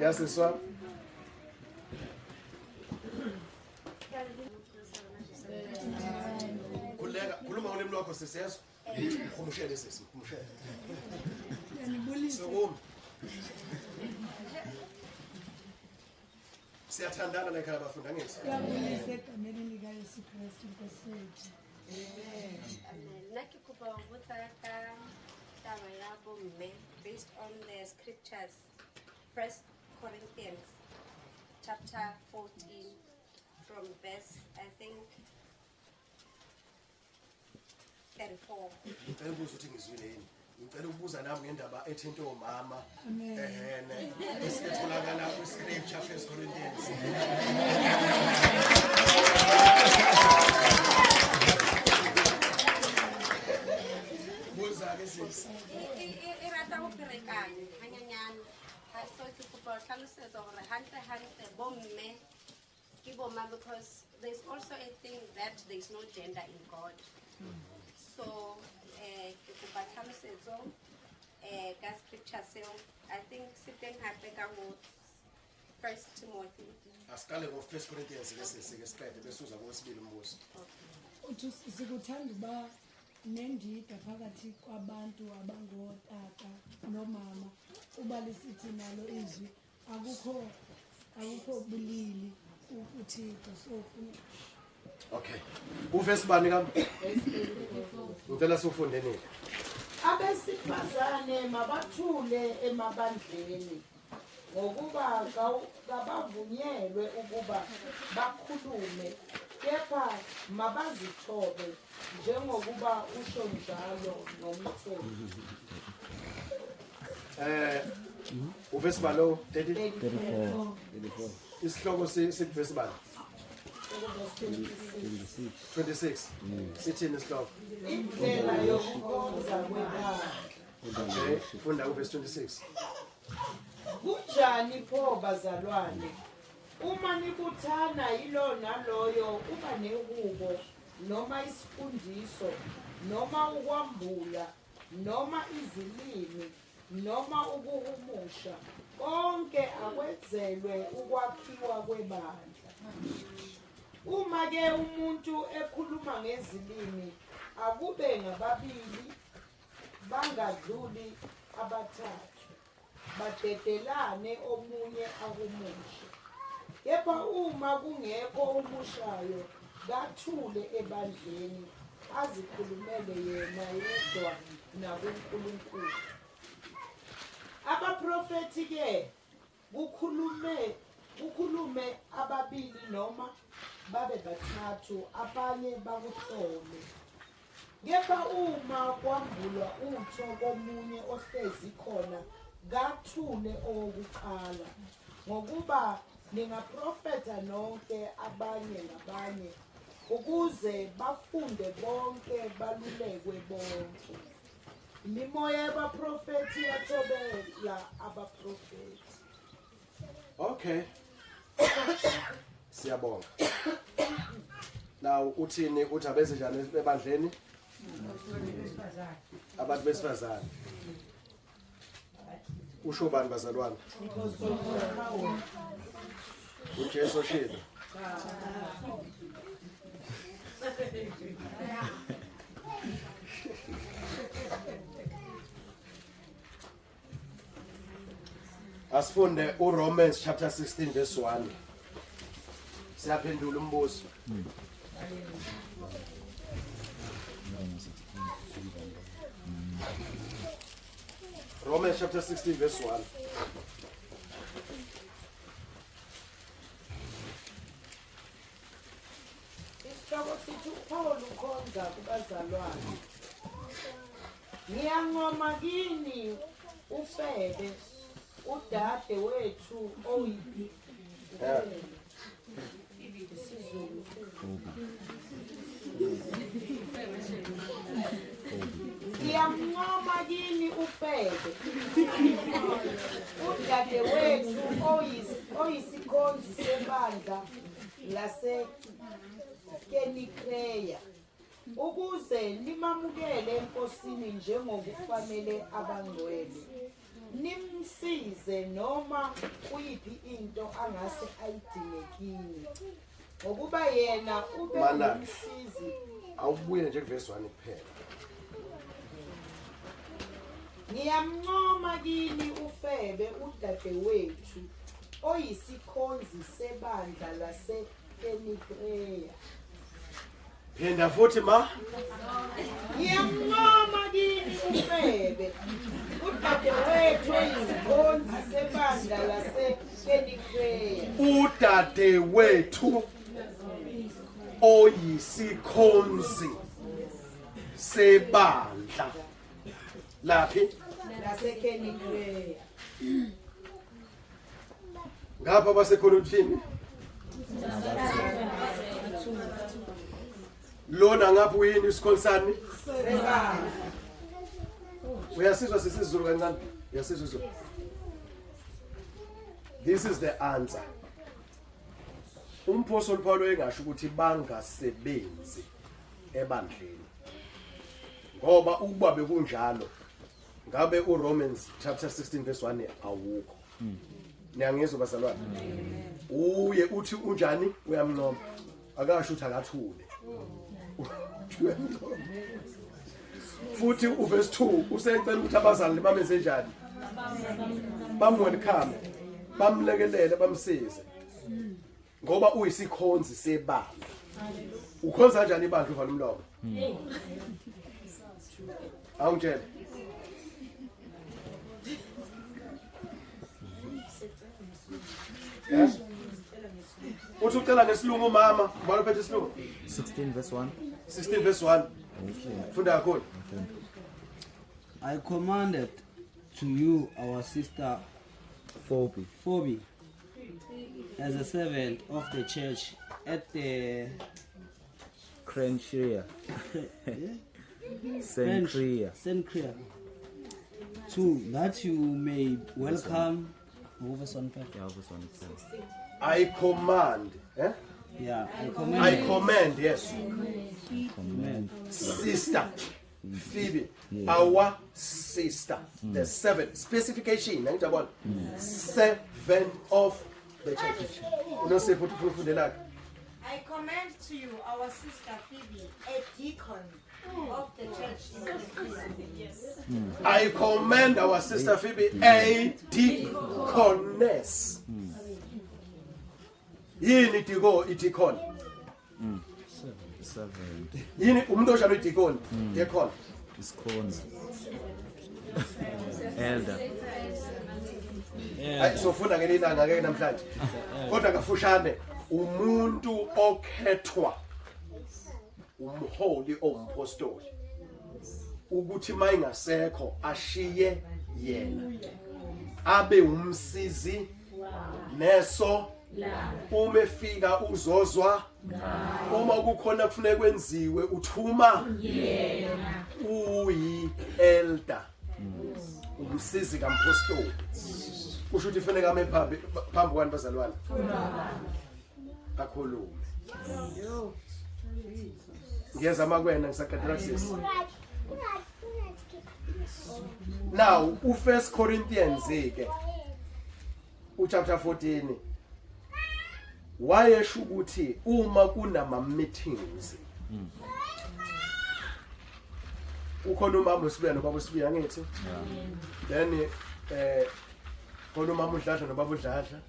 Yasiswa. Khuluma ngolimi lwakho sisezwe. Khumushele sisi, khumushele. Sokumi. Siyathandana la ekhaya abafundi angithi. Siyabonisa egameni lika Yesu Kristu Nkosi yethu. Nna ke kopa ho botsa ka taba ya bomme based on the scriptures. 1 Corinthians chapter 14 from verse I think 34. Ngicela ukubuza ukuthi ngizwile yini. Ngicela ukubuza nami ngendaba ethinta omama. Esitholakala ku scripture 1 Corinthians. Buza ke sisi. E rata ho perekanya hanyanyana. Ha so ke kopa hlalosetsa hore hantle bomme ke bomma because there's also a thing that there's no gender in God. So ke kopa hlalosetso ka scripture seo I think siteng hape ka mo 1 Timothy. Asikale ngo 1 Corinthians lesike siqede bese uza kwesibili umbuzo. Uthi sikuthanda uba nendida phakathi kwabantu abangotata nomama uba lisithi nalo izwi akukho bulili uThixo sofuna. Okay. Uvesi bani ka? Ngicela sifunde nini? Abesifazane mabathule emabandleni ngokuba kabavunyelwe ukuba bakhulume kepha mabazithobe njengokuba usho njalo nomthetho. Uvesi balo 34. Isihloko sikuvesi bani? 26. Sithini isihloko? Indlela yokukhonza kwebandla. Okay, funda uvesi 26. Kunjani pho bazalwane? Uma nibuthana yilo naloyo uba nehubo noma isifundiso noma ukwambula noma izilimi noma ukuhumusha konke akwenzelwe ukwakhiwa kwebandla. Uma ke umuntu ekhuluma ngezilimi akube ngababili bangadluli abathathu badedelane omunye akumushe. Kepha uma kungekho umushayo kathule ebandleni azikhulumele yena yedwa nakuNkulunkulu. Abaprofeti ke kukhulume ababili noma babe bathathu abanye bakuhlole. Kepha uma kwambulwa utho komunye ohlezi khona kathule owokuqala ngokuba ningaprofeta nonke abanye ngabanye ukuze bafunde bonke balulekwe bonke. Imimoya yabaprofeti yathobela abaprofeti. Okay. Siyabonga. Now uthini uthi abeze njani ebandleni? Abantu besifazane. Usho bani bazalwane? uJesu oshilo. Asifunde uRomans chapter 16 verse 1. Siyaphendula umbuzo. Romans chapter 16 verse 1. Isihloko sithi uPaul ukhonza kubazalwane. Ngiyancoma kini ufebe udade wethu oyibi. Ngiyancoma kini ufebe udade wethu oyisikhonzi sebandla laseKenikreya ukuze limamukele enkosini njengokufanele abangcwele nimsize noma kuyiphi into angase ayidinge kini ngokuba yena ube Mana. umsizi. Awubuye nje kuverse 1 kuphela. Ngiyamncoma kini uFebe udadewethu oyisikhonzi sebandla laseKenikreya. Phinda futhi ma. Ngiyamncoma kini uFebe udadewethu oyisikhonzi sebandla laseKenikreya. Udadewethu oyisikhonzi sebandla laphi laseKenikreya. ngapha basekholuthini lona ngapha uyini isikhonsani Sebandla. uyasizwa sisizulu kancane uyasizwa izulu. This is the answer. Umpostoli Paulo engasho ukuthi bangasebenzi ebandleni ngoba ukuba bekunjalo ngabe uRomans chapter 16 verse 1 awukho. Niyangizwa bazalwane? Uye uthi unjani uyamncoma akasho ukuthi akathule. Futhi uverse 2 usecela ukuthi abazali bamenze njani? Bamwelcome, bamlekelele, bamsize. Ngoba uyisikhonzi sebandla. Ukhonza kanjani ibandla uvala umlomo? Awungitshela. Uthi ucela ngesilungu mama, ubona phethe isilungu 16 verse 1. 16 verse 1. Funda kakhulu. I commanded to you our sister Phoebe as a servant of the church at the Crenchia. Sencria. Sencria, to that you may welcome Yeah, verse 1 it says. I command, yeah, I command, yes, Command. sister Phoebe, our sister, the seven specification, seven of the church. You know, say put the like. I commend to you our sister Phoebe, a deacon of the church in the Yes. I commend our sister Phoebe, a deaconess. Yini diko itikon. 7. Yini umuntu oshalo idikon, deacon. Discons. Elder. Hayi sofunda ngelilanga ke namhlanje. Kodwa kafushane umuntu okhethwa umholi ompostoli ukuthi mayingasekho ashiye yena abe umsizi neso uma efika uzozwa uma kukhona kufanele kwenziwe uthuma yena uyi elder umsizi kampostoli kusho ukuthi kufanele ame phambi kwani bazalwane akhulume ngiyeza makwena ngisaqedela kusisi. Now u1 Corinthians ke uchapter 14 wayesho ukuthi uma kunama meetings ukhona umama osibiyana baba osibiyana ngithi then khona umama uDladla nobaba uDladla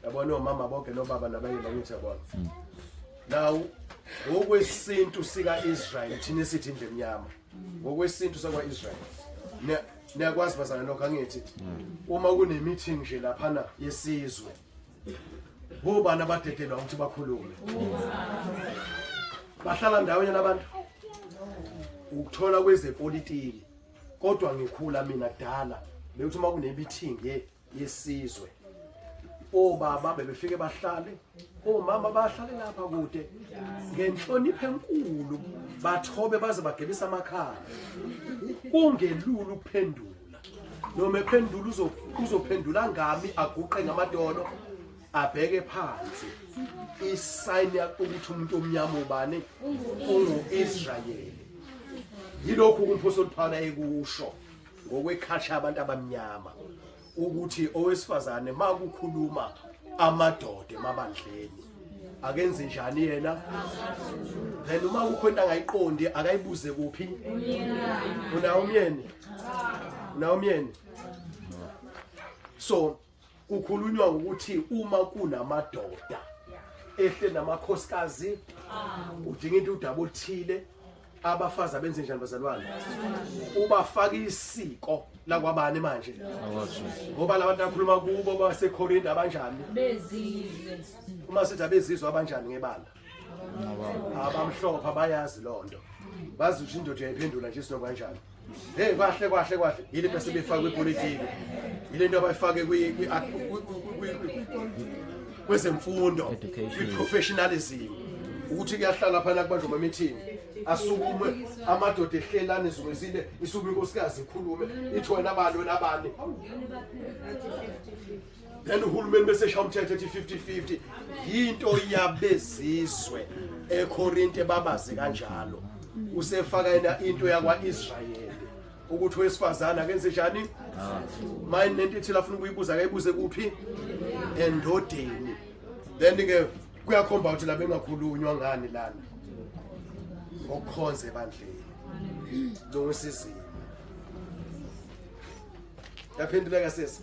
yabona omama bonke nobaba nabayila ngithi yabona. Now ngokwesintu sika Israel thina sithi indle emnyama ngokwesintu sakwa Israel niyakwazi bazana lokho angithi uma kune meeting nje laphana yesizwe bobani abadedelwa ukuthi bakhulume bahlala ndawonye nabantu ukuthola kwezepolitiki kodwa ngikhula mina kudala bekuthi uma kune meeting yesizwe obaba bebefike bahlale omama bahlale lapha kude ngenhlonipho enkulu bathobe baze bagebisa amakhaya kungelulu ukuphendula noma ephendula uzophendula ngami aguqe ngamadolo abheke phansi isign ukuthi umuntu omnyama ubani ungu-Israyeli yilokhu umpostoli Paulo ekusho ngokweculture abantu abamnyama ukuthi owesifazane makukhuluma amadoda emabandleni akenze njani yena then uma ukhona angayiqondi akayibuze kuphi unawo umyeni so kukhulunywa ukuthi uma kunamadoda ehle namakhosikazi udinga into udaba oluthile abafazi abenze njani bazalwane ubafaka isiko la kwabani manje ngoba labantu akhuluma kubo baseKorinte abanjani bezizwe uma sithi abezizwe abanjani ngebala abamhlophe bayazi lonto bazi ukuthi indoda yayiphendula nje sino kanjani hey kahle yile bese befaka kwipolitiki yile nto abayifake kwezemfundo kwi-professionalism ukuthi kuyahlala phana kubanjwa ama-meeting asukume amadoda ehlelane zungezile isukume inkosikazi ikhulume ithi wena bani wena bani then uhulumeni bese shaya umthetho ethi 50-50 yinto yabezizwe eKorinte babazi kanjalo usefaka yena into yakwa-Israyeli ukuthi owesifazane akenze njani manje nento ithi lafuna ukuyibuza akayibuze kuphi endodeni then-ke kuyakhomba ukuthi la bengakhulunywa ngani lana ngokukhonza ebandleni lokusizima yaphenduleka sesi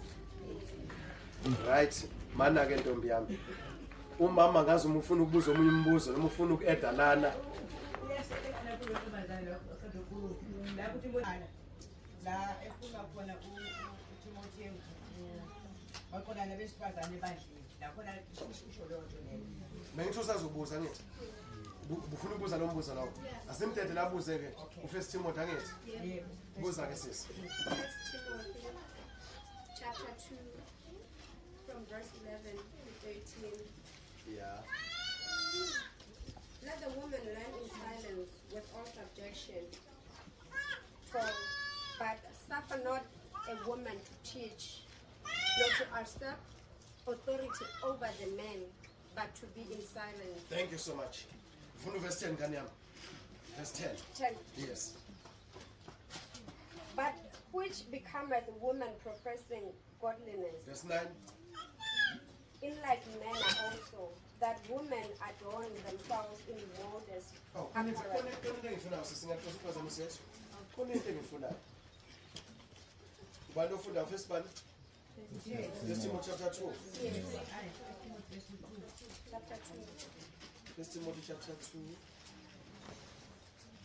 right mana-ke ntombi yami umama ngazi uma ufuna ukubuza omunye umbuzo noma ufuna uku-eda lana la efuna khona uTimotheo wakhona nabesifazane bandleni lakhona usho leyo nto leyo bengithi usazobuza ngithi bufuna ukubuza lo mbuzo lawo asimdede labuze-ke uFirst Timothy angithi buza-ke sisi First Timothy chapter 2 from verse 11 to 13. yeah Let the woman learn in silence with all subjection. 12. But suffer not a woman to teach, nor to usurp authority over the men, but to be in silence. thank you so much ufuna uverse 10 ngani yami verse 10 10. yes But which becometh woman professing godliness, verse 9 in like manner also, that women adorn themselves in modest oh apparel. khona into engifunayo sisingaxoxa uphazamiseso khona into engifunayo ubani ofunda first bani First Timothy chapter 2 Chapter 2. First Timothy chapter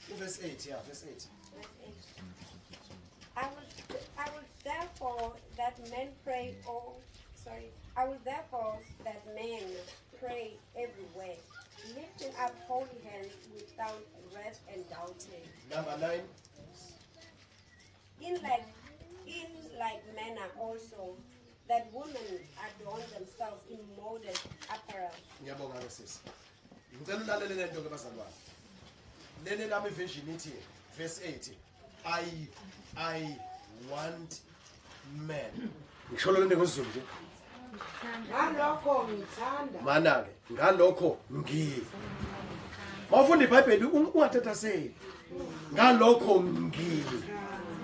2 verse 8 yeah verse 8 I will therefore that men pray I will therefore that men pray everywhere, lifting up holy hands without wrath and doubting. number 9 In like manner also, that women adorn themselves in modest apparel. ngiyabonga ke sisi ngicela ulalele le nto ke bazalwane lele lami version ithi verse 8 I want men ngisho le nto ngesiZulu nje ngalokho ngithanda mana-ke ngalokho mawufunda iBhayibheli ungathathaseli ngalokho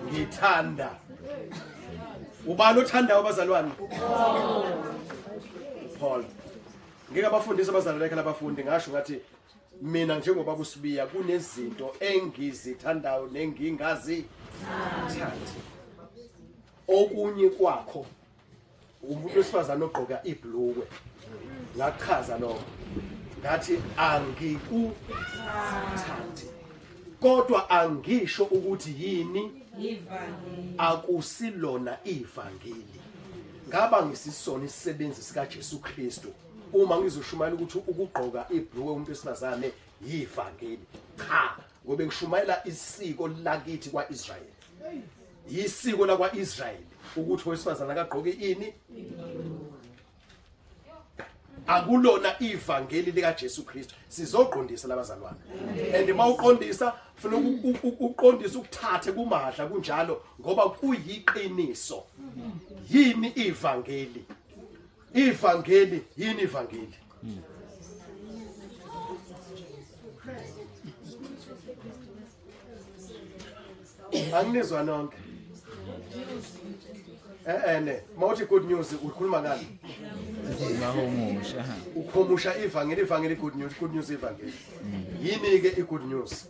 ngithanda ubani othandayo abazalwane Paul ngeke abafundisi abazalwane ekhala abafundi ngasho ngathi mina njengoba uSibiya kunezinto engizithandayo nengingazithandi okunye kwakho umuntu wesifazane ogqoka ibhlukwe ngachaza lokho ngathi angikuthandi kodwa angisho ukuthi yini akusilona ivangeli ngaba ngisisona isisebenzi sika Jesu Kristu uma ngizoshumayela ukuthi ukugqoka ibhlukwe umuntu wesifazane yivangeli cha ngoba ngishumayela isiko lakithi kwaIsrael isiko lakwaIsrael ukuthi owesifazane akagqoke ini akulona ivangeli lika Jesu Kristu sizoqondisa labazalwane and mawuqondisa kufanele uqondise ukuthathe kumadla kunjalo ngoba kuyiqiniso yini ivangeli yini ivangeli anginizwa nonke ne mawuthi good news ukhuluma ngani Bahumusha. ukhomusha ivangeli good news ivangeli yini ke i-good news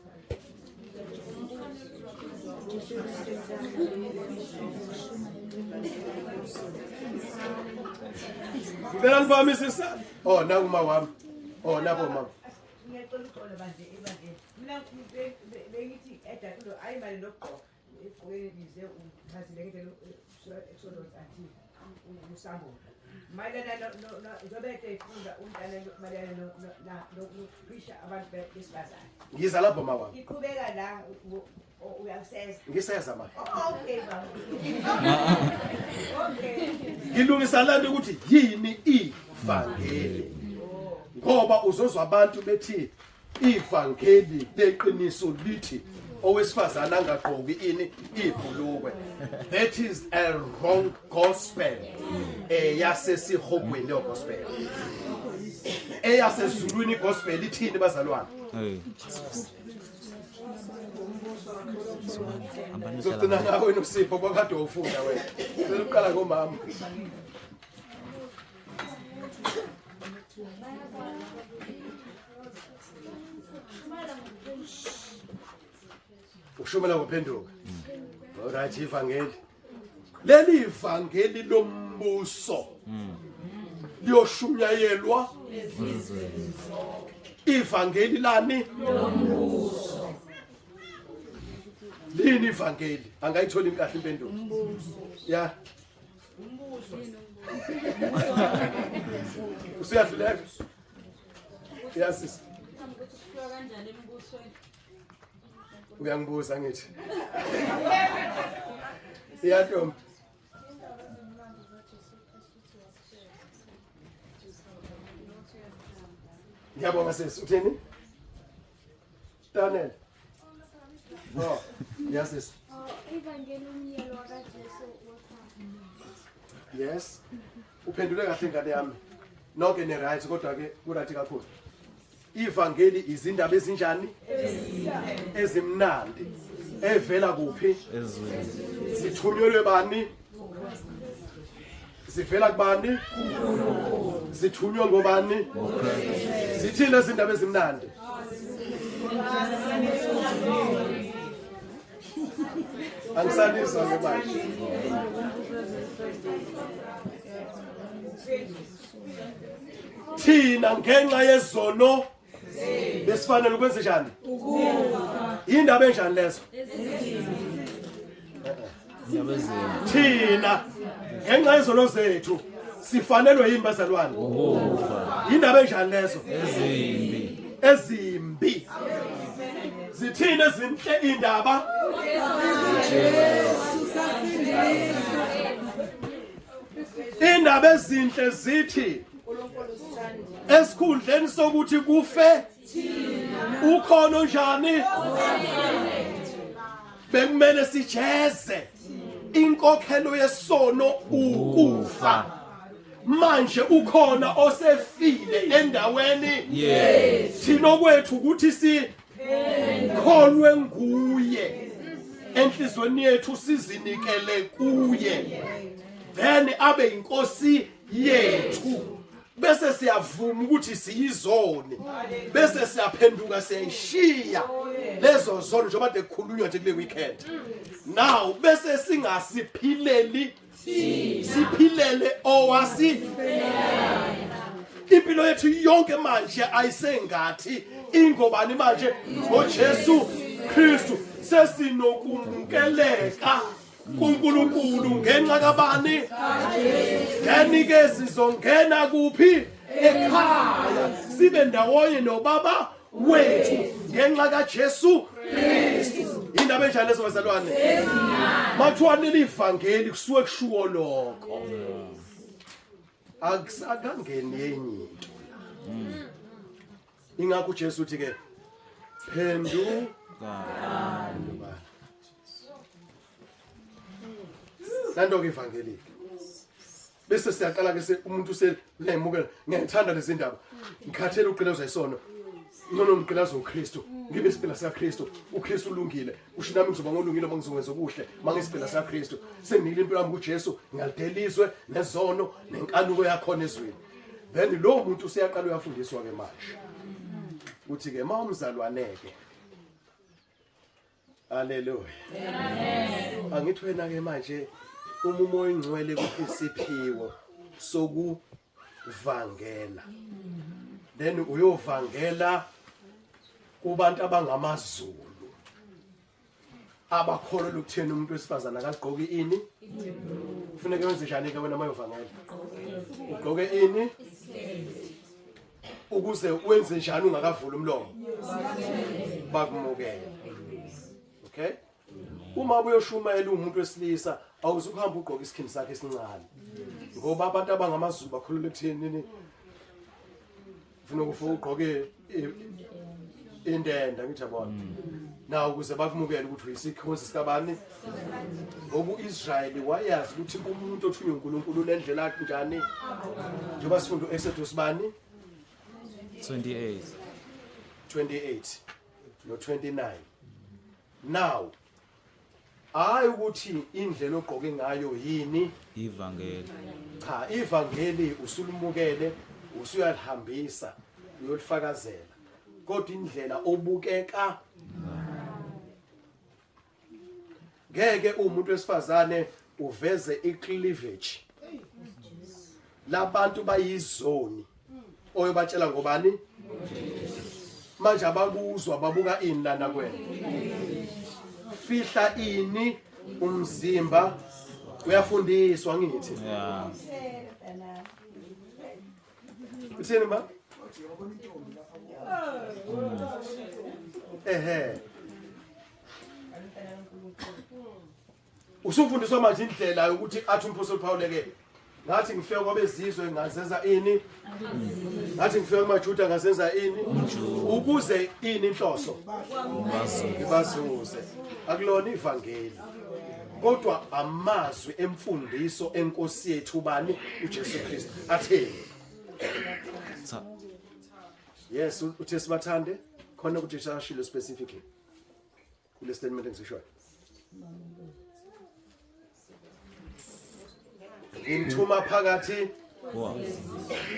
ngicela nifahamisisa nakuma wami nabo mama ngiyaqola uxolo manje ebandleni mina bengithi edakulo ayimali nokugqoka egqokeni lize uchazile ngendlela esolonza athi usambo mayelana zobethe ifunda umntana mayelana nokuqisha abantu besifazane ngiza lapho mama wami iqhubeka la uyaseza ngiseza mama okay baba okay ngilungisa lento ukuthi yini ivangeli ngoba uzozwa abantu bethi ivangeli leqiniso lithi owesifazana angagqoki ini ibhulukwe. That is a wrong gospel. Yasesihogweni gospel. Eyasezulwini gospel ithini bazalwane? Zogcina ngawe noSipho kwakade ufunda wena. Seluqala ngomama. Ushumela ngophenduka. Alright, ivangeli. Leli ivangeli lombuso. Liyoshunyayelwa. Ivangeli lani lombuso. Lini ivangeli? Angayithola imkahle impendulo. Umbuso. Yeah. Umbuso. Usiyadluleka? Yes sis. Uyangibuza ngithi. Iyadom. Ngiyabonga sis, uthini? Daniel. Oh, yes sis. Ivangeli umyelo wakaJesu wothando. Yes. Uphendule kahle ngane yami. Nonke ne right kodwa ke kurathi kakhulu. Ivangeli izindaba ezinjani? Ezimnandi. Evela kuphi? Ezweni. Zithunyelwe bani? Zivela kubani? Zithunywa ngobani? Zithini izindaba ezimnandi? Angisanizwa ngemanje. Thina ngenxa yezono besifanele ukwenza njani? Ukufa. Indaba enjani lezo? Thina ngenxa yezono zethu sifanelwe yini bazalwane? Ukufa. Indaba enjani lezo? Ezimbi. Ezimbi. Zithini ezinhle indaba? Indaba ezinhle zithi esikhundleni sokuthi kufe ukhona njani bekumele sijeze inkokhelo yesono ukufa manje ukhona osefile endaweni thina kwethu ukuthi sikholwe nguye enhlizweni yethu sizinikele kuye then abe inkosi yethu bese siyavuma ukuthi siyizoni bese siyaphenduka siyishiya lezo zono njengoba ekukhulunywa nje kule weekend now bese singasiphileli siphilele owasiphilele impilo yethu yonke manje ayisengathi ingobani manje ngoJesu Kristu sesinokumkeleka kuNkulunkulu ngenxa kabani yanike sizongena kuphi ekhaya sibe ndawonye nobaba wethu ngenxa kaJesu Kristu indaba enjani lezo bazalwane mathwane livangeli kusuke kushuwo lokho akusakangeni yenye into ingakho uJesu uthi ke phenduka Nando ke ivangeli bese siyaqala ke umuntu usemukela ngiyithanda lezi ndaba ngikhathele uqinezwa isono Ngcono ngigqilaza uKristu, ngibe isiphila sikaKristu. uKristu ulungile. Usho nami ngizoba ngolungile uma ngizokwenza okuhle, mangisiphila sikaKristu. Senginikile impilo yami kuJesu, ngiyalidelizwe nezono nenkanuko yakho ezweni. Then lo muntu useyaqala uyafundiswa ke manje. Uthi ke mawumzalwaneke. Haleluya. Amen. Angithi wena ke manje umumo oyingcwele kuPhiliphiwo sokuvangela. Then uyovangela kubantu abangamazulu. Abakholwa ukuthena umuntu wesifazana akagqoki ini? Kufanele wenze njani ke wena mayovangela? Ugqoke ini? Ukuze wenze njani ungakavula umlomo? Bakumukele. Okay? Uma uyoshumayela umuntu wesilisa awuzukuhamba ugqoka isikhindi sakhe esincane. Ngoba abantu abangamazulu bakhulule ekutheni ufuna ugqoke indenda ngithi yabona. Naw ukuze bakumukele ukuthi uyisikhonzi sikabani. Ngoba uIsrael wayazi ukuthi umuntu othunywe uNkulunkulu unendlela yakhe njani. Njengoba sifunda uExodus bani 28 no 29. Now hayi ukuthi indlela ogqoke ngayo yini ivangeli. Cha, ivangeli usulumukele, usuyalihambisa, uyolifakazela. Kodwa indlela obukeka ngeke umuntu wesifazane uveze icleavage. Labantu bayizoni oyobatshela ngobani? Manje abakuzwa babuka ini lana kwena. Fihla ini umzimba uyafundiswa ngithi. Yeah. Uthini ma? Usufundiswa manje indlela ukuthi athi uMphostoli Paul ke ngathi ngifika kwabezizwe ngazenza ini? Ngathi ngifika kumaJuda ngazenza ini? Ukuze ini inhloso? Bazuze. Akulona ivangeli. Kodwa amazwi emfundiso enkosi yethu bani uJesu Kristu atheni. Yes, uthi sibathande khona ukuthi shashilo specifically. Kule statement engisishoyo. Inthuma phakathi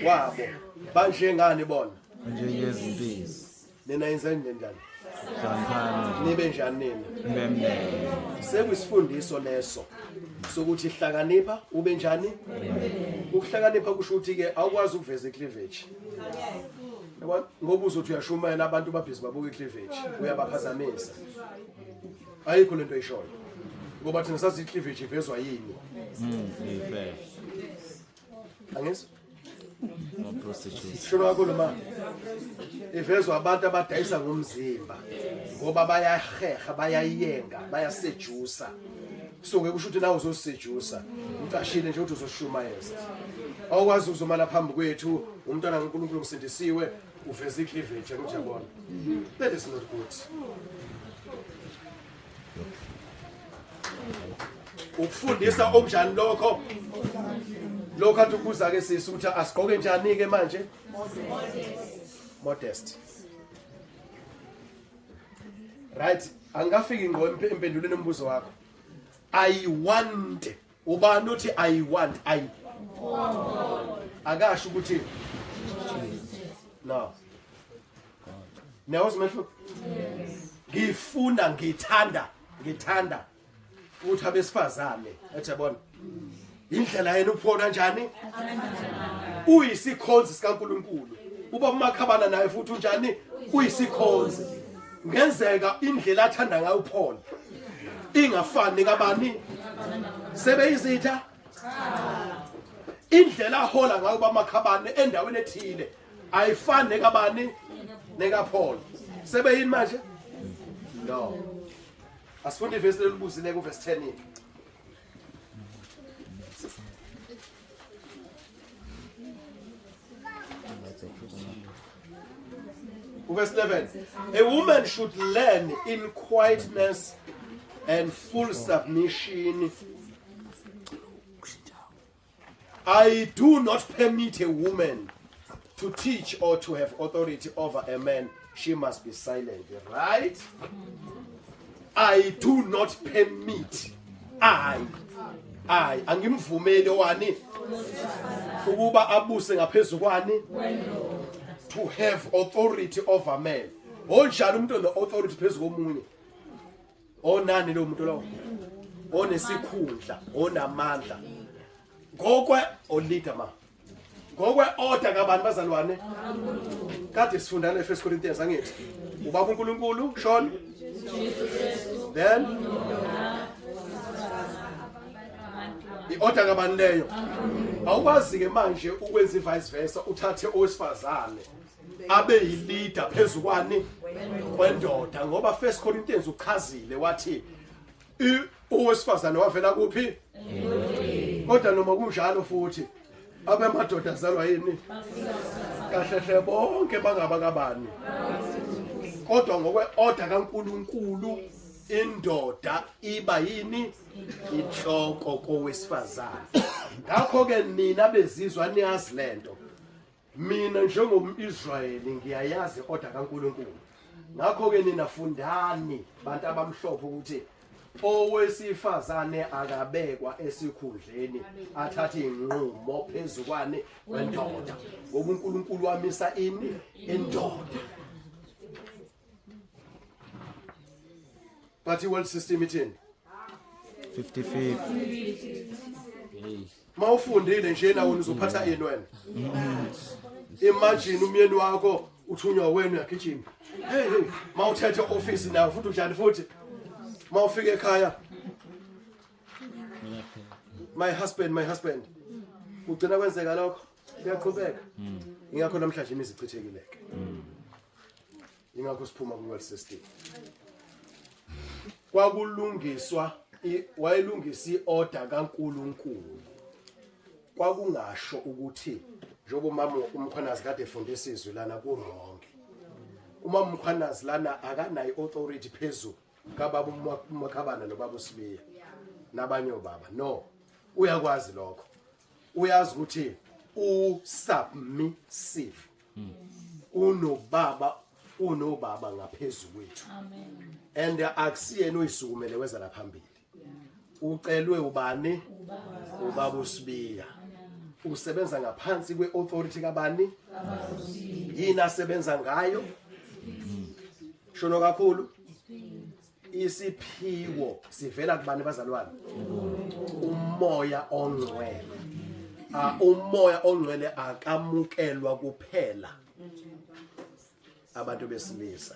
wabo banjengani bona Njengezimpisi. nina yenzeni njani Kanjani nibe njani nina mbembe. sekusifundiso leso sokuthi hlakanipha ube njani ukuhlakanipha kusho ukuthi ke awukwazi ukuveza icleavage ngoba uzothi uyashumayela abantu babhizi babuka icleavage uyabaphazamisa ayikho lento eyishoyo ngoba thina sazi icleavage ivezwa yini Ife. angizwa No prostitutes. Shino wakho noma ivezwa abantu abadayisa ngomzimba ngoba bayaheha bayayenga bayasejusa so ke kusho ukuthi nawe uzosejusa uqashile nje ukuthi uzoshumayeza awukwazi uzomala phambi kwethu umntwana kaNkulunkulu usindisiwe uveza icleavage ukuthi yabona that is not good ukufundisa omjani lokho athi ukuza ke sisi ukuthi asigqoke njani ke manje modest right angafiki ngqo empendulweni ombuzo wakho I want ubani uthi I want akasho ukuthi no nawuzimehlo ngifuna ngithanda uthi abesifazane ethi yabona indlela yena uphona kanjani uyisikhonzi sikaNkulunkulu uba umakhabana naye futhi unjani uyisikhonzi ngenzeka indlela athanda ngayo uPaul ingafani kabani sebeyizitha indlela ahola ngayo bamakhabane endaweni ethile ayifani kabani neka Paul sebeyini manje no asifundi ivesi lelibuzile ku verse 10 Verse 11. A woman should learn in quietness and full submission. I do not permit a woman to teach or to have authority over a man. she must be silent, right? I do not permit. Angimvumeli wani ukuba abuse ngaphezulu kwani to have authority over men. Onjani umuntu ono authority phezulu komunye? Onani lo muntu lo? Onesikhundla, onamandla. Ngokwe oleader ma. Ngokwe order kabantu bazalwane. Kade sifunda le 1 Corinthians angithi. Ubaba uNkulunkulu, Sean. Then i-order kabani leyo? Awukwazi ke manje ukwenza vice versa uthathe owesifazane abe yi-leader phezulu kwani kwendoda ngoba 1 Corinthians uchazile wathi owesifazane wavela kuphi? Kodwa noma kunjalo futhi abemadoda azalwa yini? Kahle bonke bangaba kabani. Kodwa ngokwe-order kaNkulunkulu indoda iba yini? Inhloko kowesifazane. Ngakho ke nina bezizwa niyazi lento. Mina njengomIsrayeli ngiyayazi order kaNkulunkulu. Ngakho ke nina fundani bantu abamhlophe ukuthi owesifazane akabekwa esikhundleni athathe inqumo phezukwane kwendoda ngoba uNkulunkulu wamisa ini indoda. But world system ithini? 50-50. Mawufundile nje nawe uzophatha ini wena? Imagine umyeni wakho uthunywa wena uyagijima. Hey mawuthethe office nawe futhi unjani futhi? Mawufika ekhaya. My husband. Ugcina kwenzeka lokho. Uyaqhubeka. Ingakho namhlanje imizi ichithekileke. Ingakho siphuma ku world system. Kwakulungiswa wayelungisa iorder kaNkulunkulu. Kwakungasho ukuthi njengoba mama umkhwanazi kade efundisa izwi lana kuronke. Uma umkhwanazi lana akanayo authority phezulu kababa uMakhabana nobaba uSibiya nabanye obaba. No. Uyakwazi lokho. Uyazi ukuthi usubmissive. Unobaba ngaphezulu kwethu. Amen. And akusiyena oyisukumele weza la phambili. Ucelwe ubani? Ubaba uSibiya. Usebenza ngaphansi kweauthority kabani? Yini asebenza ngayo? Shono kakhulu. Isiphiwo sivela kubani bazalwane? Umoya ongcwele. Umoya ongcwele akamukelwa kuphela abantu besilisa.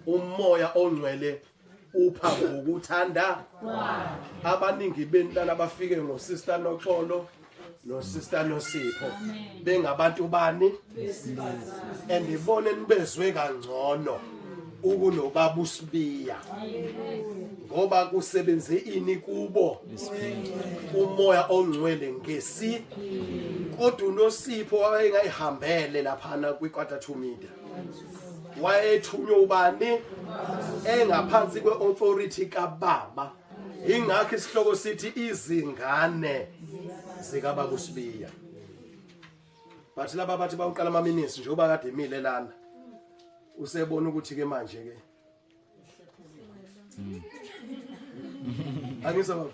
Umoya ongcwele upha ngokuthanda abaningi bentana bafike ngosister Noxolo nosister Nosipho bengabantu bani andibone nibezwe kangcono ukunobaba uSibiya ngoba kusebenze ini kubo umoya ongcwele ngesi kodwa uNosipho wayengayihambele laphana kwiquarter 2 meter wayethunywa ubani engaphansi kweauthority kababa. Ingakho isihloko sithi izingane zikababa uSibiya. Bathi laba bathi bawuqala amaminisi njengoba kade emile lana usebona ukuthi ke manje ke angizwa baba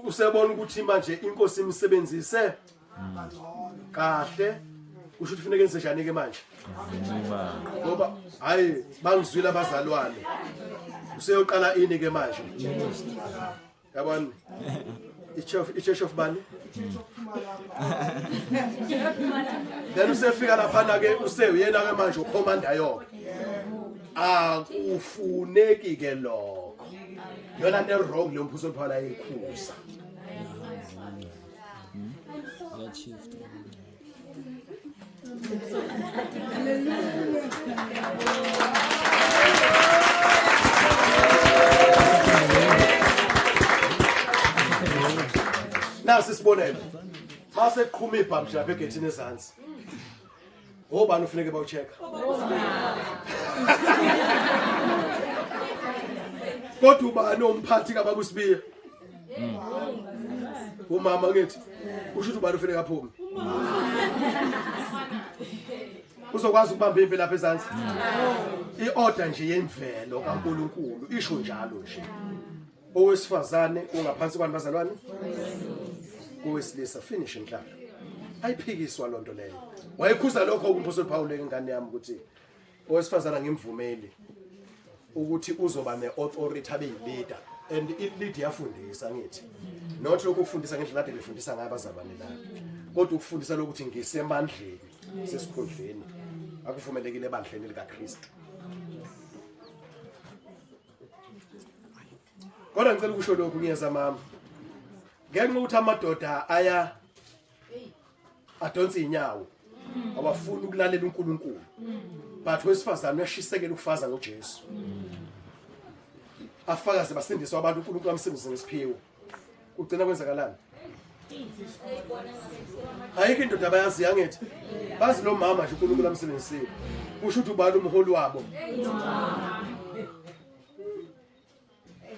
usebona ukuthi manje inkosi imsebenzise kahle kusho ukuthi kufanele enze njani ke manje ngoba hayi bangizwile abazalwane useyoqala ini ke manje yabona ichurch of bani then usefika lapha ke useyena ke manje ukhomanda yonke akufuneki ke lokho yona ne wrong lo mphuzo phela ikhuza nasi sibonele mase qhuma ibhamsha lapha egethini ezantsi obani ufuneke bawuchecka kodwa ubani omphathi kababa uSibiya umama ngithi usho ukuthi ubani ufike kaphumi uzokwazi ukubamba impi lapha ezansi iorder nje yemvelo kaNkuluNkulu isho njalo nje owesifazane ungaphansi kwani bazalwane owesilisa finish inhlalo ayiphikiswa lonto leyo wayekhuza lokho kuMphostoli Paul engane yami ukuthi owesifazane ngimvumeli ukuthi uzoba neauthority abe yileader and ileader yafundisa ngithi not lokufundisa ngendlela kade befundisa ngayo abazalwane la kodwa ukufundisa lokuthi ngisemandleni sesikhundleni akuvumelekile ebandleni likaKristu kodwa ngicela ukusho lokhu ngiyeza mama ngenxa ukuthi amadoda aya adonsa inyawo awafuni ukulalela uNkulunkulu but wesifazane uyashisekela ukufaza ngoJesu afakaze basindiswa abantu uNkulunkulu amsindise ngesiphiwo kugcina kwenzakalani ayikho indoda abayazi yangethi bazi lo mama nje uNkulunkulu amsindisile kusho ukuthi ubani umholi wabo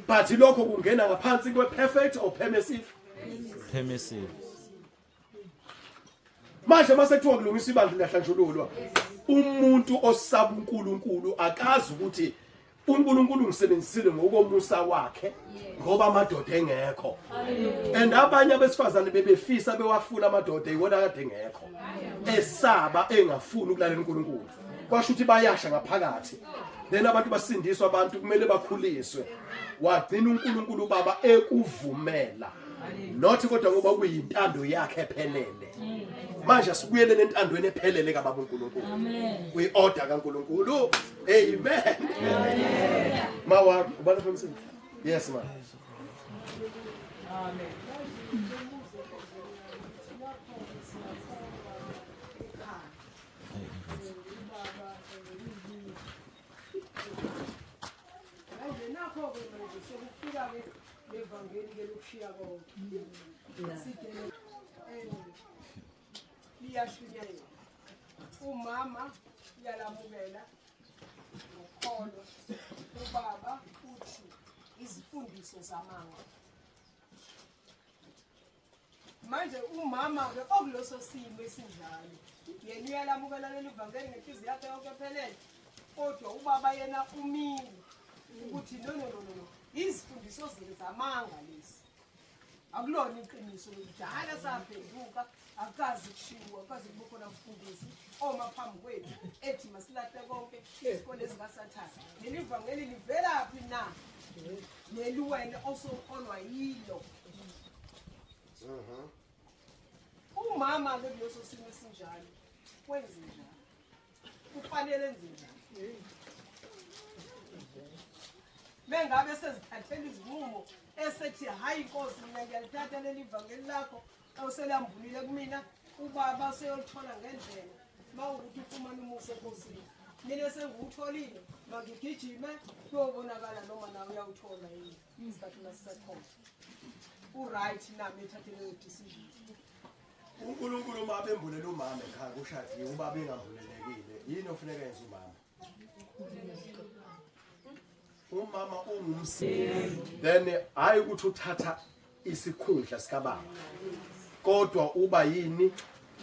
but lokho kungena ngaphansi kwe-perfect or permissive Permissive. manje masekuthiwa kulungisa ibandla liyahlanjululwa umuntu osaba uNkulunkulu akazi ukuthi uNkulunkulu ngisebenzisile ngokomusa wakhe ngoba amadoda engekho and abanye abesifazane bebefisa bewafuna amadoda iwona kade engekho esaba engafuni ukulalela uNkulunkulu kwasho ukuthi bayasha ngaphakathi then abantu basindiswa abantu kumele bakhuliswe wagcina uNkulunkulu baba ekuvumela not kodwa ngoba kuyintando yakhe ephelele manje asibuyele nentandweni ephelele kaBaba uNkulunkulu amen kuyi-order kaNkulunkulu amen mawa ubani phemsini yes ma amen Evangeli lokushiya konke sidele liyashunyayela umama yalamukela ngokholo ubaba uthi izifundiso zamanga manje umama ke okuloso simo esinjalo yena uyalamukela leli vangeli ngenhliziyo yakhe yonke ephelele kodwa ubaba yena umile ukuthi no izifundiso zamanga lezi akulona iqiniso lokudala saphenduka akazi kushiwo akazi kubukhona mfundisi oma phambi kwethu ethi masilahle konke isikole ezikaSathane leli vangeli livelaphi na leli wena osokholwa yilo umama ke kuloso simo esinjalo kwenze njalo kufanele enze njalo mengabe sezithathela izinqumo esethi hayi inkosi mina ngiyalithatha leli vangeli lakho awuselambulile kumina ubaba seyolithola ngendlela mawukuthi ufumana umusa enkosini mina sengiwutholile magigijime kuyobonakala noma nawe uyawuthola yini isikhathi nasisekhona uright nami ethathe leyo decision uNkulunkulu uma bembulela umama ekhaya kushadiwe ubaba engambulelekile yini ofuneka yenze umama ungumsizi then hayi ukuthi uthatha isikhundla sikababa kodwa uba yini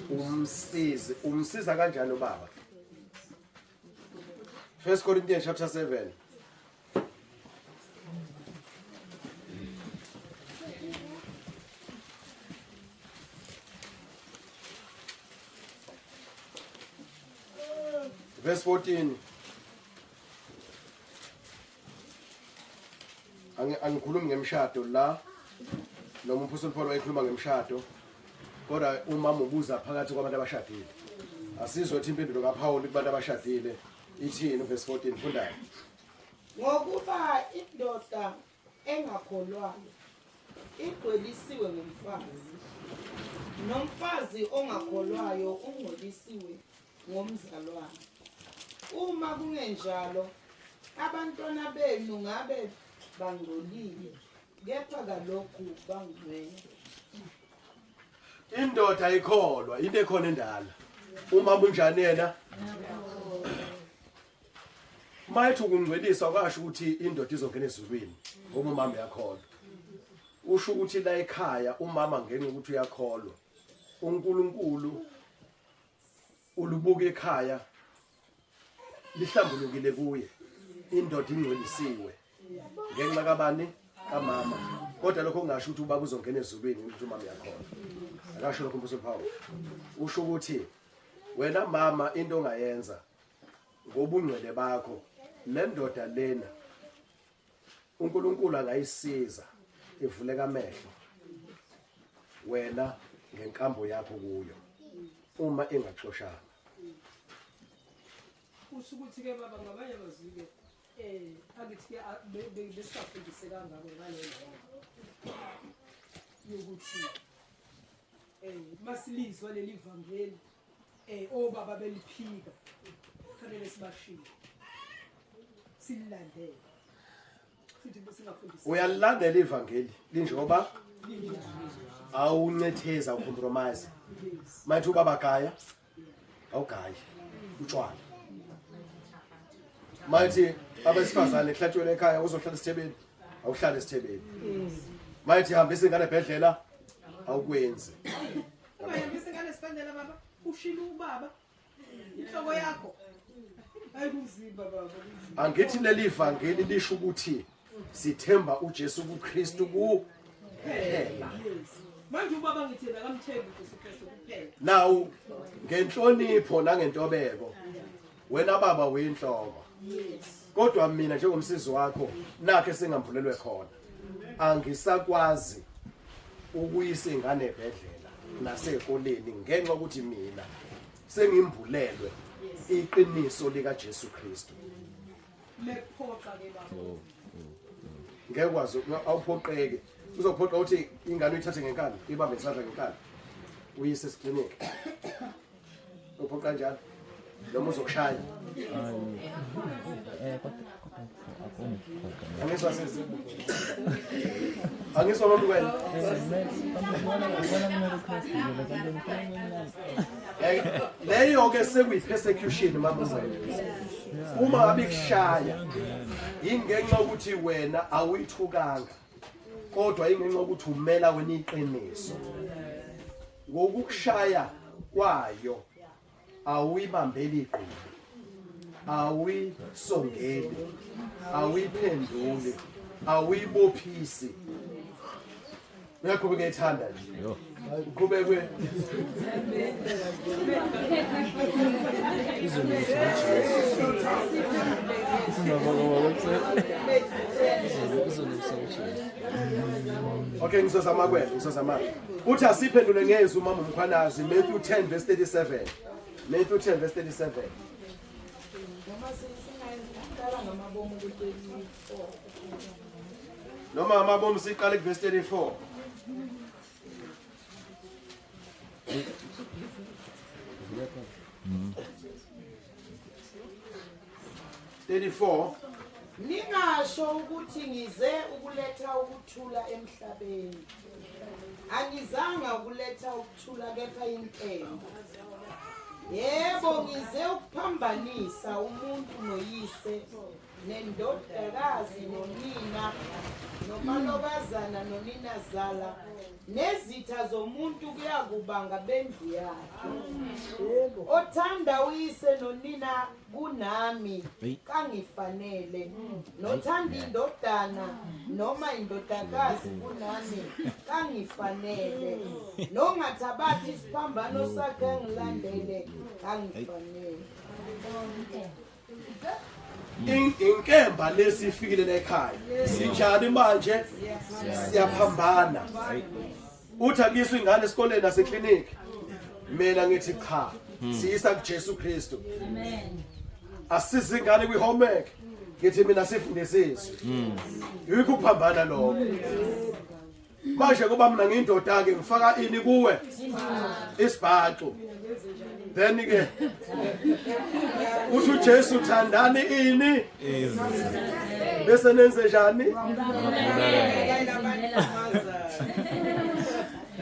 umsizi umsiza kanjani ubaba 1 Corinthians chapter 7 verse 14 angikhulumi ngemshado la noma uMphostoli Paul wayekhuluma ngemshado kodwa umama ubuza phakathi kwabantu abashadile asizwe ukuthi impendulo kaPaul kubantu abashadile ithini verse 14 fundayo ngokuba indoda engakholwayo igcwelisiwe ngumfazi nomfazi ongakholwayo ungcolisiwe ngomzalwane uma kungenjalo abantwana benu ngabe bangcolile kepha kalokhu bangcwele indoda ayikholwa into ekhona endala umama unjani yena mayithi ukungcwelisa kwasho ukuthi indoda izongena ezulwini ngoba umama yakholwa usho ukuthi la ekhaya umama ngene ukuthi uyakholwa uNkulunkulu ulubuka ekhaya lihlambulukile kuye indoda ingcolisiwe ngenxa kabani kamama kodwa lokho kungasho ukuthi ubaba uzongena ezulwini ukuthi umama uyakholwa akasho lokho umbuso Paul usho ukuthi wena mama into ongayenza ngobungcwele bakho le ndoda lena uNkulunkulu angayisiza ivuleka amehlo wena ngenkambo yakho kuyo uma engaxoshanga usho ukuthi ke baba ngabanye abazike akithi ke besafundise kangako ngale ndaba yokuthi masilizwa leli vangeli obaba beliphika fanele sibashiye silandele futhi besingafundisi uyalandela ivangeli linjoba awuncetheza ucompromise manje ubaba gaya awugayi utshwala manje abesifazane ehlatshweni ekhaya uzohlala esithebeni awuhlala esithebeni manje hambisa ingane ebhedlela awukwenzi ungayambisa ingane esibandela baba ushila ubaba inhloko yakho ayikuzimba baba angithi leli vangeli lisho ukuthi sithemba uJesu kuKristu kuphela manje ubaba ngithi akamthembi uJesu kuphela now ngenhlonipho nangentobeko wena baba uyinhloko kodwa mina njengomsizi wakho nakhe singambulelwe khona angisakwazi ukuyisa ingane ebhedlela nasekoleni ngenxa ukuthi mina sengimbulelwe iqiniso lika Jesu Kristu lephoqa ke baba ngekwazi awuphoqeke uzophoqa ukuthi ingane uyithathe ngenkani ibambe isandla ngenkani uyise esiclinic uphoqa kanjani noma uzokushaya angiswa sesibu angiswa umuntu wena leyo ke sekuyi persecution mama uma abikushaya ingenxa ukuthi wena awuyithukanga kodwa ingenxa ukuthi umela wena iqiniso ngokukushaya kwayo awuyibambeli iqiniso awuyisongeli awuyiphenduli awuyibophisi ngakho ngiyithanda nje uqhubeke Okay ngizozama uthi asiphendule ngezwi umama umkhwanazi Matthew 10 verse 37 Matthew 10 verse 37 noma amabomu siqale ku verse 34 34 Ningasho ukuthi ngize ukuletha ukuthula emhlabeni. Angizanga ukuletha ukuthula kepha inkemba. Yebo ngize ukuphambanisa umuntu noyise nendodakazi nonina nomalokazana noninazala nezitha zomuntu kuyakubanga bendlu yakhe. Othanda uyise nonina kunami kangifanele nothanda indodana noma indodakazi kunami kangifanele nongathabathi isiphambano sakhe ngilandele kangifanele. inkemba lesifikile ekhaya sinjani manje siyaphambana uthi akuyiswa ingane esikoleni naseklinik mina ngithi cha siyisa kuJesu Kristu amen asize ingane kwi homework ngithi mina sifundisizwe yikho ukuphambana lokho manje kuba mina ngiyindoda ke ngifaka ini kuwe isibhaxo then ke uthi uJesu thandani ini bese nenze njani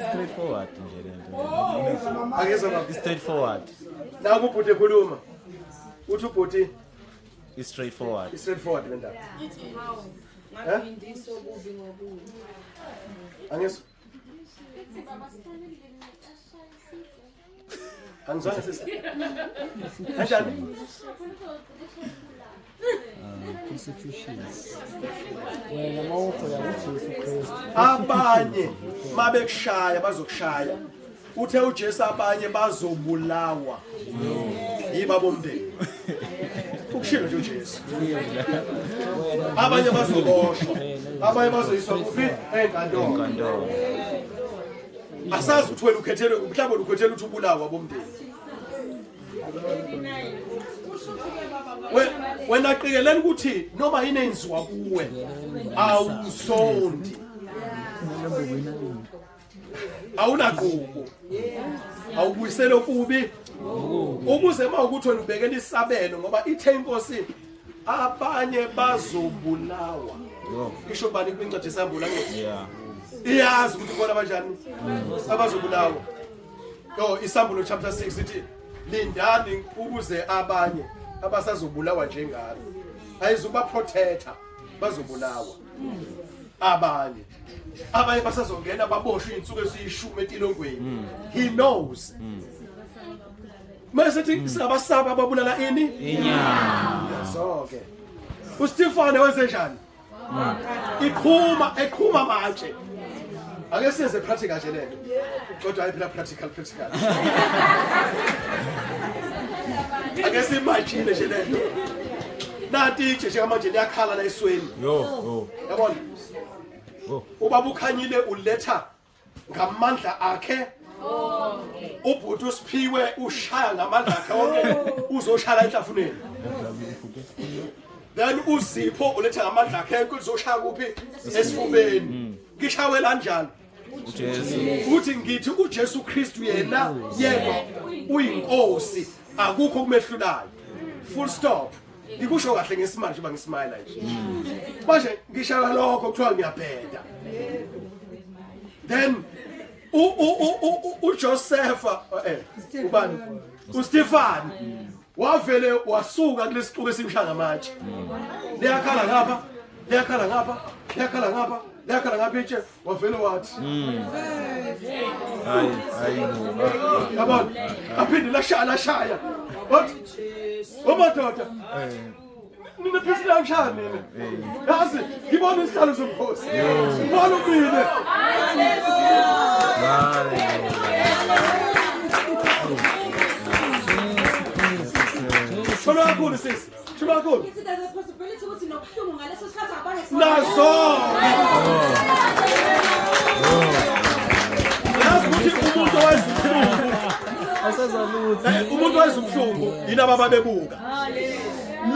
straightforward nje lento akezona straightforward naku ubhuti ekhuluma uthi ubhuti is straightforward straightforward le ndaba Ngaphindisa okubi ngokubi. Angizwa. Angizange sisi. Kanjani? Persecutions. Wena mawukho yakuJesu Kristu. Abanye mabekushaya bazokushaya. Uthe uJesu abanye bazobulawa. Yiba bomndeni. Ukushilo nje uJesu. Abanye bazoboshwa. Abanye bazoyiswa kuphi enkantolo. Asazi ukuthi wena ukhethelwe mhlawumbe ukhethelwe ukuthi ubulawa bomndeni. Wena aqikelela ukuthi noma inenziwa kuwe awusondi. Awunaqubu. Awubuyisele kubi. Ukuze mawukuthi wena ubekela isabelo ngoba ithe inkosi abanye bazobulawa. Isho bani kwincwadi esambula ngithi? Yeah. Iyazi ukuthi khona kanjani abazobulawa. Yo isambulo chapter 6 sithi lindani ukuze abanye abasazobulawa njengalo. Ayizuba protector bazobulawa. Abanye basazongena baboshwe insuku eziyishumi etilongweni. He knows. Mase sithi singabasaba ababulala ini? Inyama. So ke. uStefane wenze njani? Iqhuma matshe. Ake siyenze practical nje lento. Kodwa ayiphila practical. Ake simajile nje lento. Nathi nje manje liyakhala la esweni. Yo. Yabona? Ubaba ukhanyile uletha ngamandla akhe. Ubhuti uSiphiwe ushaya ngamandla akhe wonke uzoshala enhlafuneni. Then uZipho uletha ngamandla akhe uzoshaya kuphi esifubeni. Ngishawela kanjani? uJesu. Uthi ngithi uJesu Kristu yena yedwa uyinkosi akukho kumehlulayo. Full stop. Ngikusho kahle ngesimanje bangismile nje. Manje ngishaya lokho kuthiwa ngiyabheda. Then uJoseph ubani? uStefane wavele wasuka kulesixuku esimshaya ngamatshe. Liyakhala ngapha nje wavele wathi Hayi. yabona aphinde lashaya wathi omadoda nina phisi la ngishaya nina yazi ngibona isihlalo somkhosi ngibona umile Sholo kakhulu sisi sholo kakhulu There's a possibility ukuthi nokuhlungu ngaleso sikhathi abanye nazo yazi ukuthi umuntu owayezibuhlungu umuntu owayezibuhlungu yina baba bebuka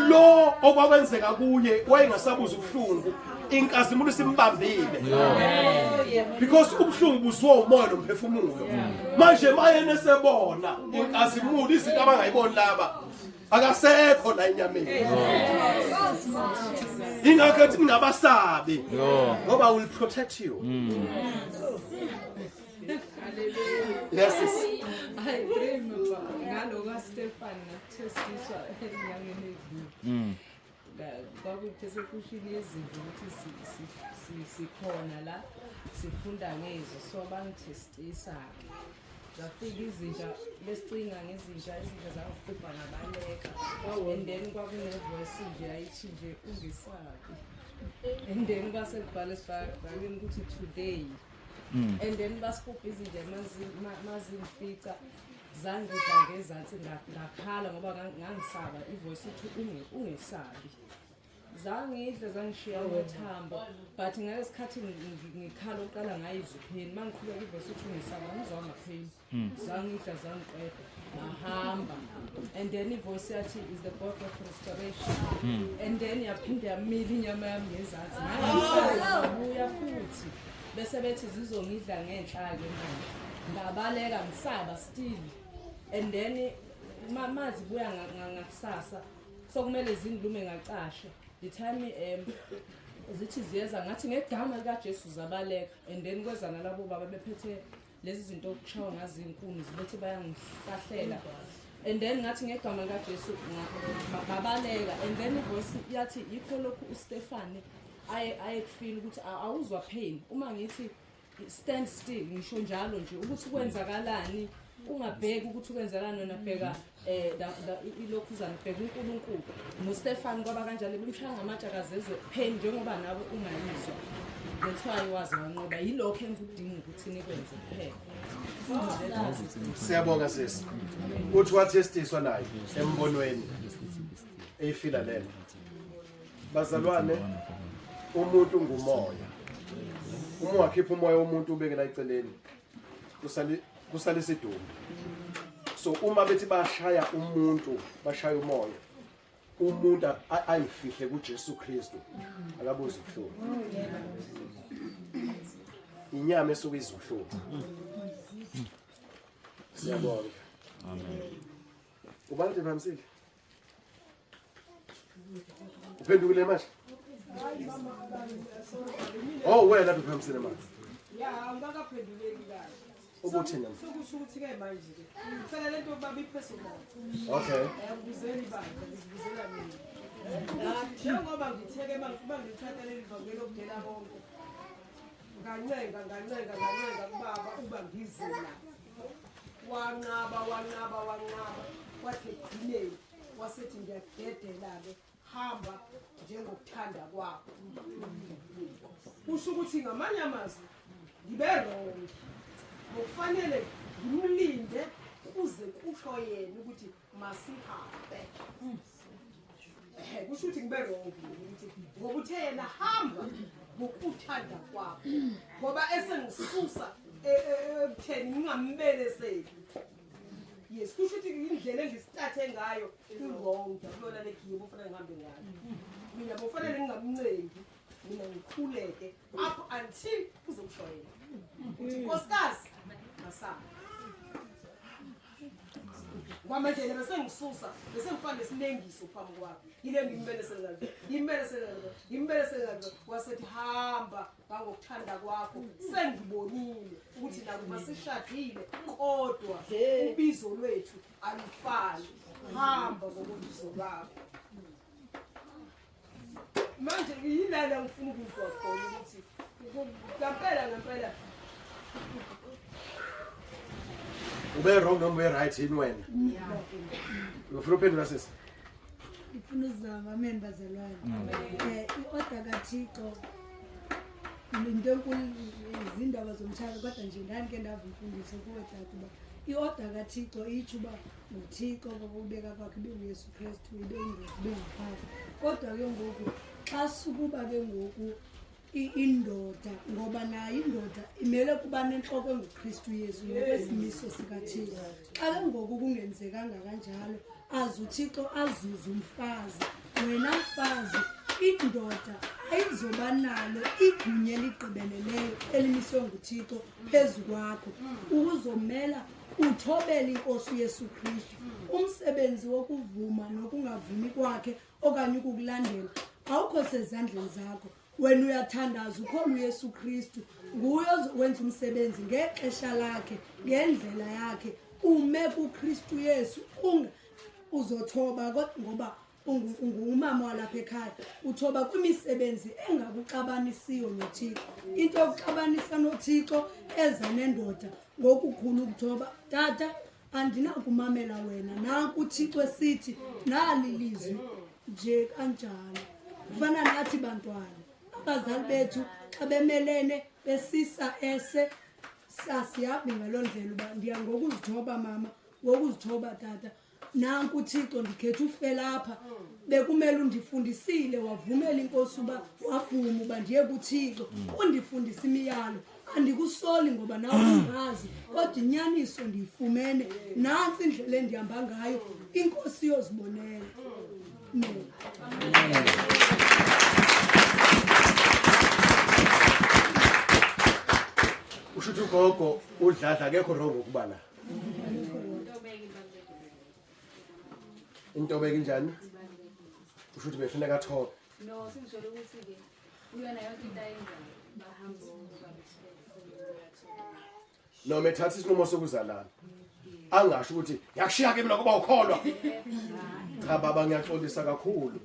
lo okwakwenzeka kuye wayengasabuza ubuhlungu inkazimulo simbambile because ubuhlungu buzwa umoya nomphefumulo manje mayene sebona inkazimulo izinto abangayiboni laba akasekho la enyameni ingakho ethi ningabasabi ngoba will protect you. Yes. I dream ngalo kaStefane ngathestiswa enyangeni ezini. Kwakuphesekushini yezinto ukuthi sikhona la sifunda ngezo so bangithestisa. Zafika izinja lesicinga ngezinja zakufipha ngabaleka. And then kwakunevoice nje ayithi nje ungesabi. And then basekubhala esibhaleni ukuthi today. And then basikupha izinja mazimfica zangidla ngezansi ngakhala ngoba ngangisaba ivoice ithi ungesabi. Zangidla zangishiya uthamba but ngesikhathi ngikhala oqala ngayizwa pain mangiqhubeka ivoice ithi ungesaba ngizwa ngapheni. Zangidla zangiqeda ngahamba and then ivoice yathi is the God of restoration and then yaphinda yamila inyama yami ngezansi ngabuya futhi bese bethi zizongidla ngenhlaka manje ngabaleka ngisaba still and then mazi buya ngakusasa so kumele zindlume ngacashe the time zithi ziyeza ngathi ngegama likaJesu zabaleka and then kwezana labo baba bephethe lezi zinto okushawa ngazi inkuni zibethi bayangihlasela and then ngathi ngegama likaJesu babaleka and then ivoice yathi yikho lokhu uStefane ayekufeel ukuthi awuzwa pain uma ngithi stand still ngisho njalo nje ukuthi kwenzakalani ungabheki ukuthi kwenzakalani wena bheka ilokhuzana bheka uNkulunkulu noStefan kwaba kanjalo bemshaya ngamatshe akazezwe pain njengoba nawe ungayizwa that's why wazi wanqoba yilokho engikudinga ukuthi nikwenze kuphela. Siyabonga sisi. Uthi wathestiswa naye embonweni eyifila lena. Bazalwane umuntu ngumoya. Uma wakhipha umoya womuntu ubeke la eceleni kusale sidumbu. So uma bethi bashaya umuntu bashaya umoya umuntu ayifihle kuJesu Kristu akabuza ubuhlungu. Inyama esuka izuhlungu. Siyabonga. Amen. Ubani bamsile? Uphendukile manje? Oh wena lapho bamsile manje. Ya ngakaphenduleki kahle. Ubuthina. Sokusho ukuthi ke manje ke. Ngicela lento baba ipersonal. Okay. Ngizeni bandla ngizibuzela mina. Njengoba ngitheke manje ngithatha leli vangelo okudela bonke. Ngancenga kubaba uba ngize la. Wanqaba wathi gcineni wasethi ngiyadedela-ke hamba njengokuthanda kwakho. Kusho ukuthi ngamanye amazwi ngibe wrong ngokufanele ngimlinde kuze kusho yena ukuthi masihambe. Kusho ukuthi ngibe wrong ukuthi ngoba uthe yena hamba ngokuthanda kwakho ngoba esengisusa ekutheni ngingambeleseli. Yes, kusho ukuthi indlela engistathe ngayo i-wrong kulona legiye bofanele ngihambe ngayo. Mina bofanele ngingamncengi mina ngikhuleke up until kuzokushayela ukuthi nkosikazi masama kwamanje bese ngisusa bese ngifana nesinengiso phambi kwakho yile ngimbelesela wasethi hamba ngokuthanda kwakho sengibonile ukuthi nakuba sishadile kodwa ubizo lwethu alifani hamba ngokubizo lwakho. Manje yilana ngifuna ukuzwa khona ukuthi ngempela ube wrong noma ube right yini wena? Ufuna uphendula sisi? Ngifuna uzama ameni bazalwane. I-order kaThixo into enkulu izindaba zomtshalo kodwa nje ndake ndava imfundiso kuwe tata uba i-order kaThixo itsho uba nguThixo ngokubeka kwakhe uYesu Kristu ibe ngaphansi. Kodwa ke ngoku xa sukuba ke ngoku indoda ngoba nayo indoda imele kuba nenhloko enguKristu Yesu ngokwesimiso sikaThixo. Xa ke ngoku kungenzekanga kanjalo azi uThixo azuze umfazi wena mfazi indoda ayizoba nalo igunya eligqibeleleyo elimiswe nguThixo phezu kwakho ukuzomela uthobele inkosi uYesu Kristu. Umsebenzi wokuvuma nokungavumi kwakhe okanye ukukulandela awukho sezandleni zakho. Wena uyathandaza ukhona uYesu Kristu nguye owenza umsebenzi ngexesha lakhe ngendlela yakhe ume kuKristu Yesu uzothoba kodwa ngoba ungumama walapha ekhaya uthoba kwimisebenzi engakuxabanisiyo noThixo. Into yokuxabanisa noThixo eza nendoda ngokukhulu ukuthoba. Tata andinakumamela wena nanku uThixo esithi nalilizwi nje kanjalo kufana nathi bantwana abazali bethu xa bemelene besisa ese sasiyabi ngalondlela uba ndiya ngokuzithoba mama ngokuzithoba tata nanku uThixo ndikhetha ufela apha bekumele undifundisile wavumela inkosi uba wavuma uba ndiye kuThixo undifundisa imiyalo andikusoli ngoba nawe ungazi kodwa inyaniso ndiyifumene nansi indlela endihamba ngayo inkosi yozibonela. Ushuthi ugogo udladla akekho wrong ukuba la. Into beke njani? Ushuthi befuna kathoba. No, singijolo ukuthi ke uyona yonke into ayenzayo bahamba No methatha isinqumo sokuzalana. Angasho ukuthi yakushiya ke mina kuba ukholwa. Cha baba ngiyaxolisa kakhulu.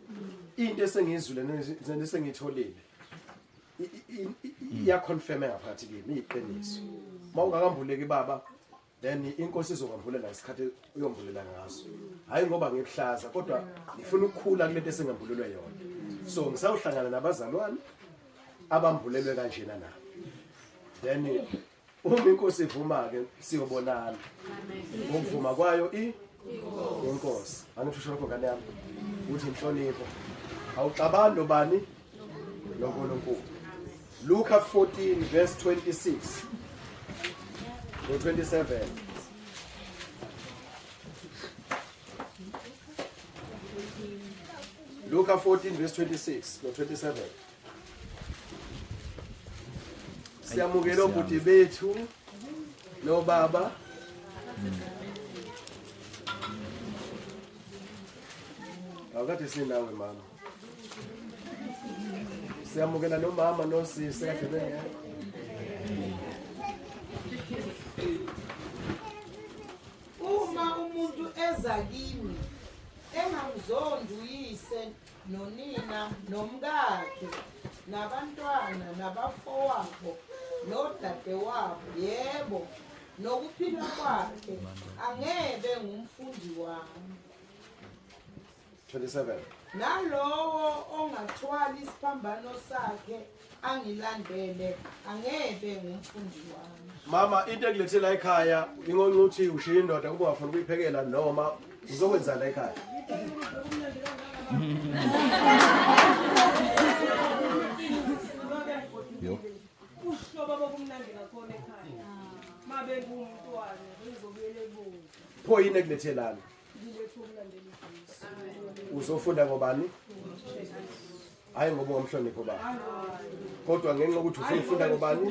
Into esengizwile nesengitholile iyaconfirm ngaphakathi kimi iyiqiniso mawungakambuleki baba then inkosi izokhambulela ngesikhathi uyombulela ngaso hayi ngoba ngibuhlaza kodwa ngifuna ukukhula kulento esengambulelwe yona so ngisawuhlangana nabazalwane abambulelwe kanjena nabo then uma inkosi ivuma ke siyobonana ngokuvuma kwayo inkosi angisho lokho ngane yami uthi inhlonipho awuxabani nobani noNkulunkulu Luka 14 verse 26 no 27 Luka 14 verse 26 no 27 Siyamukela ubuthi bethu no baba Awukade sinawe mama Siyamukela nomama nosisi kade bengekho Uma umuntu eza kimi engamzondi uyise nonina nomkakhe nabantwana nabafowabo nodadewabo yebo nokuphila kwakhe angebe ngumfundi wami 27 nalowo ongathwali isiphambano sakhe angilandele angebe ngumfundi wami Mama into ekulethela ekhaya ingoncuthi ushiya indoda kuba ungafuna ukuyiphekela noma uzokwenza la ekhaya Uhlobo bokumnandi kakhona ekhaya. Mabe ngumntwana ngizobuyele ebuzo. pho yini ekulethelana Ngilethe ukulandela iJesu. uzofunda ngobani hayi ngoba ngomhlonipho baba kodwa ngenxa ukuthi ufuna ukufunda ngobani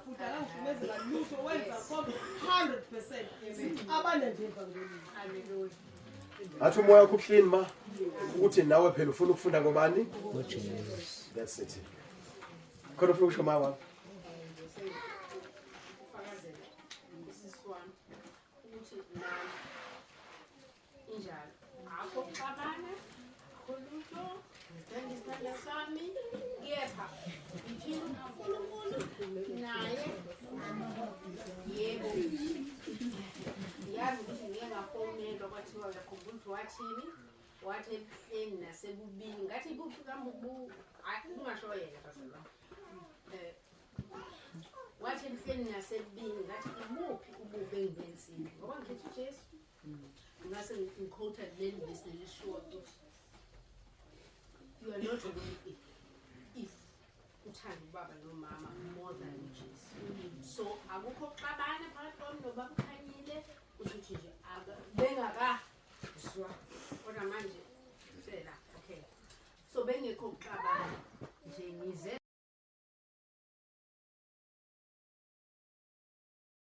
Futhi akangivumezela lutho wenza konke 100%. Abanendeva ngolimi. Hallelujah. athi umoya wakho uhlini ma ukuthi nawe phela ufuna ukufunda ngobani ngoJesu that's it khona ufuna ukusho mama injalo akho kuxabana khuluto isithanda sami kepha between uNkulunkulu naye yebo yazi ukuthi ngeke ngafonelwa kwathiwa ngakhumbula ukuthi wathini wathi ebuhleni nasebubini ngathi buphi kambubu ungasho yena bazalwane wathi ebuhleni nasebubini ngathi ibuphi ububi engibenzile ngoba ngikhetha uJesu ngase ngiquote leli verse lelisho ukuthi you are not worthy if uthanda ubaba nomama more than Jesus so akukho kuxabana phakathi kwami nobaba ukhanyile ukuthi nje bengaka kodwa manje phela okay so bengekho kuxabana nje ngize